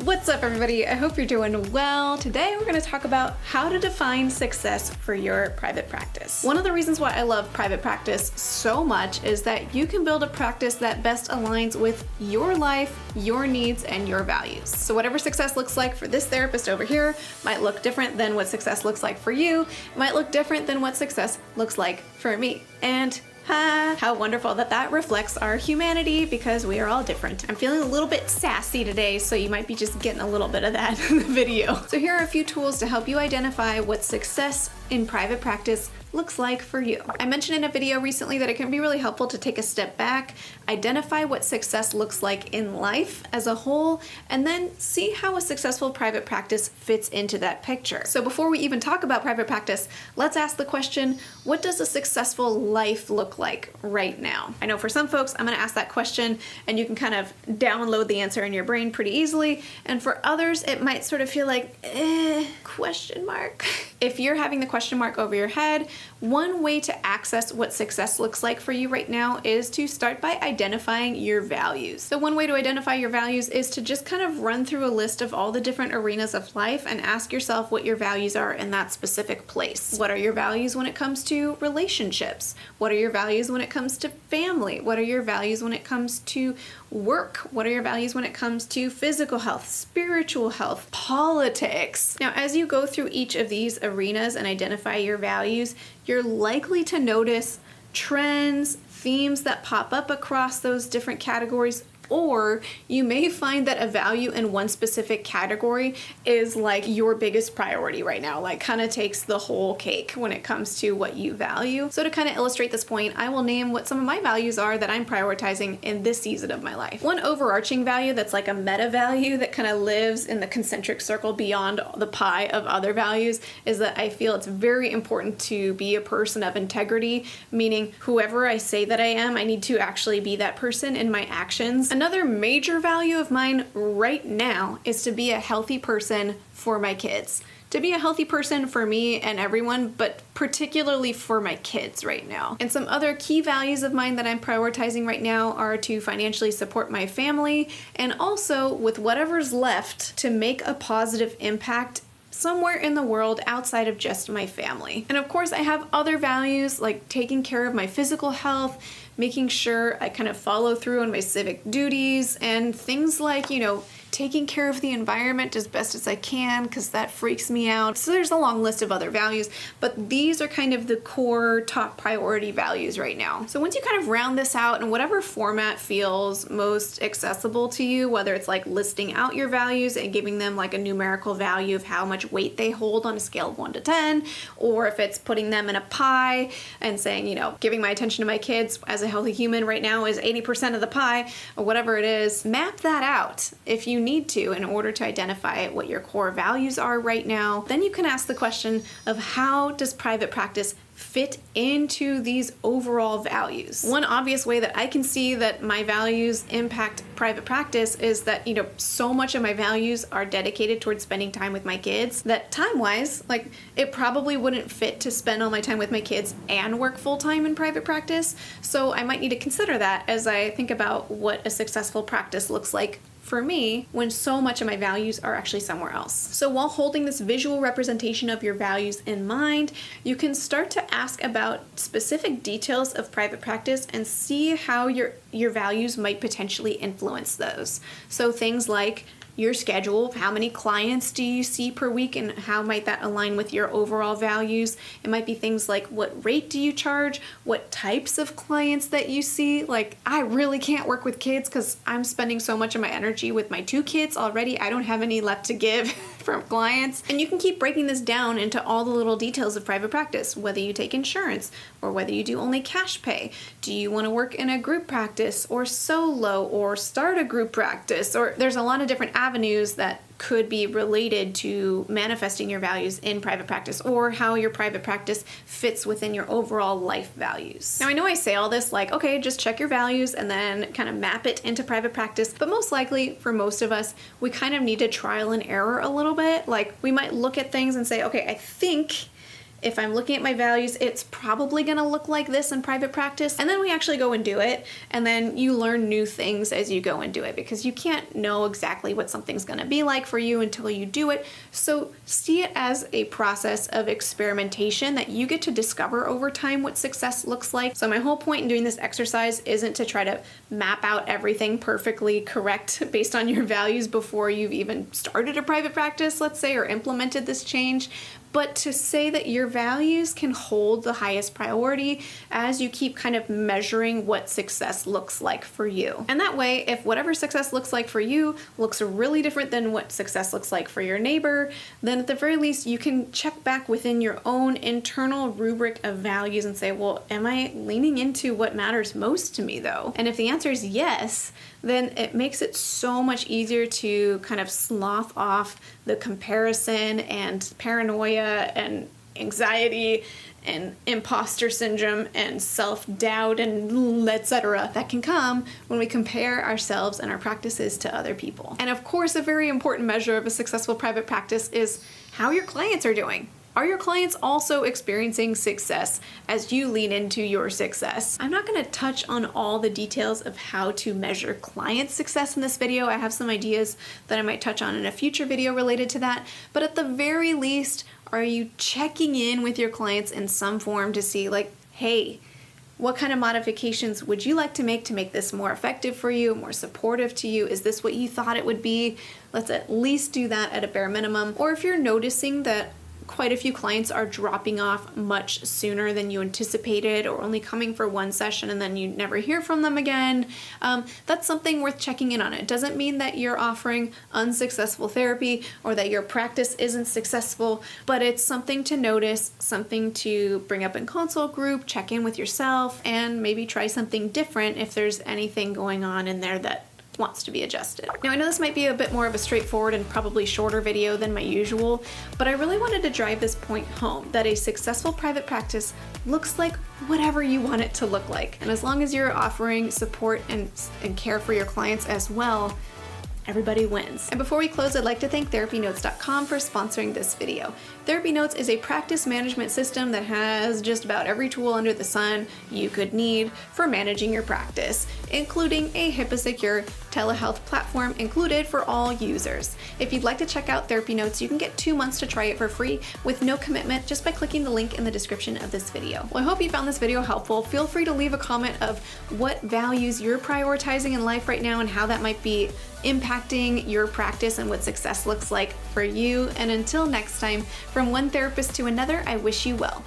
What's up, everybody? I hope you're doing well. Today we're going to talk about how to define success for your private practice. One of the reasons why I love private practice so much is that you can build a practice that best aligns with your life, your needs, and your values. So whatever success looks like for this therapist over here might look different than what success looks like for you. It might look different than what success looks like for me. And how wonderful that reflects our humanity because we are all different. I'm feeling a little bit sassy today, so you might be just getting a little bit of that in the video. So here are a few tools to help you identify what success in private practice looks like for you. I mentioned in a video recently that it can be really helpful to take a step back, identify what success looks like in life as a whole, and then see how a successful private practice fits into that picture. So before we even talk about private practice, let's ask the question, what does a successful life look like right now? I know for some folks, I'm gonna ask that question and you can kind of download the answer in your brain pretty easily. And for others, it might sort of feel like, question mark. If you're having the question mark over your head, one way to access what success looks like for you right now is to start by identifying your values. So one way to identify your values is to just kind of run through a list of all the different arenas of life and ask yourself what your values are in that specific place. What are your values when it comes to relationships? What are your values when it comes to family? What are your values when it comes to work? What are your values when it comes to physical health, spiritual health, politics? Now, as you go through each of these arenas and identify your values, you're likely to notice trends, themes that pop up across those different categories, or you may find that a value in one specific category is like your biggest priority right now, like kind of takes the whole cake when it comes to what you value. So to kind of illustrate this point, I will name what some of my values are that I'm prioritizing in this season of my life. One overarching value that's like a meta value that kind of lives in the concentric circle beyond the pie of other values is that I feel it's very important to be a person of integrity, meaning whoever I say that I am, I need to actually be that person in my actions. Another major value of mine right now is to be a healthy person for my kids. To be a healthy person for me and everyone, but particularly for my kids right now. And some other key values of mine that I'm prioritizing right now are to financially support my family and also, with whatever's left, to make a positive impact somewhere in the world outside of just my family. And of course, I have other values like taking care of my physical health, making sure I kind of follow through on my civic duties, and things like, taking care of the environment as best as I can because that freaks me out. So there's a long list of other values, but these are kind of the core top priority values right now. So once you kind of round this out in whatever format feels most accessible to you, whether it's like listing out your values and giving them like a numerical value of how much weight they hold on a scale of 1 to 10, or if it's putting them in a pie and saying, giving my attention to my kids as a healthy human right now is 80% of the pie, or whatever it is, map that out if you need to in order to identify what your core values are right now. Then you can ask the question of how does private practice fit into these overall values. One obvious way that I can see that my values impact private practice is that, so much of my values are dedicated towards spending time with my kids that time-wise, like it probably wouldn't fit to spend all my time with my kids and work full-time in private practice. So I might need to consider that as I think about what a successful practice looks like for me when so much of my values are actually somewhere else. So while holding this visual representation of your values in mind, you can start to ask about specific details of private practice and see how your values might potentially influence those. So things like your schedule, how many clients do you see per week and how might that align with your overall values? It might be things like what rate do you charge, what types of clients that you see. Like I really can't work with kids because I'm spending so much of my energy with my 2 kids already. I don't have any left to give from clients. And you can keep breaking this down into all the little details of private practice, whether you take insurance or whether you do only cash pay. Do you want to work in a group practice or solo or start a group practice? Or there's a lot of different avenues that could be related to manifesting your values in private practice or how your private practice fits within your overall life values. Now, I know I say all this like, okay, just check your values and then kind of map it into private practice, but most likely for most of us, we kind of need to trial and error a little bit. Like we might look at things and say, okay, I think if I'm looking at my values, it's probably gonna look like this in private practice. And then we actually go and do it. And then you learn new things as you go and do it, because you can't know exactly what something's gonna be like for you until you do it. So see it as a process of experimentation that you get to discover over time what success looks like. So my whole point in doing this exercise isn't to try to map out everything perfectly correct based on your values before you've even started a private practice, let's say, or implemented this change, but to say that your values can hold the highest priority as you keep kind of measuring what success looks like for you. And that way, if whatever success looks like for you looks really different than what success looks like for your neighbor, then at the very least, you can check back within your own internal rubric of values and say, well, am I leaning into what matters most to me though? And if the answer is yes, then it makes it so much easier to kind of slough off the comparison and paranoia and anxiety and imposter syndrome and self-doubt and etc. that can come when we compare ourselves and our practices to other people. And of course, a very important measure of a successful private practice is how your clients are doing. Are your clients also experiencing success as you lean into your success? I'm not going to touch on all the details of how to measure client success in this video. I have some ideas that I might touch on in a future video related to that. But at the very least, are you checking in with your clients in some form to see like, hey, what kind of modifications would you like to make this more effective for you, more supportive to you? Is this what you thought it would be? Let's at least do that at a bare minimum. Or if you're noticing that quite a few clients are dropping off much sooner than you anticipated, or only coming for one session and then you never hear from them again, that's something worth checking in on. It doesn't mean that you're offering unsuccessful therapy or that your practice isn't successful, but it's something to notice, something to bring up in consult group, check in with yourself, and maybe try something different if there's anything going on in there that wants to be adjusted. Now, I know this might be a bit more of a straightforward and probably shorter video than my usual, but I really wanted to drive this point home that a successful private practice looks like whatever you want it to look like. And as long as you're offering support and care for your clients as well, everybody wins. And before we close, I'd like to thank TherapyNotes.com for sponsoring this video. TherapyNotes is a practice management system that has just about every tool under the sun you could need for managing your practice, including a HIPAA-secure telehealth platform included for all users. If you'd like to check out TherapyNotes, you can get 2 months to try it for free with no commitment just by clicking the link in the description of this video. Well, I hope you found this video helpful. Feel free to leave a comment of what values you're prioritizing in life right now and how that might be impacting your practice and what success looks like for you. And until next time, from one therapist to another, I wish you well.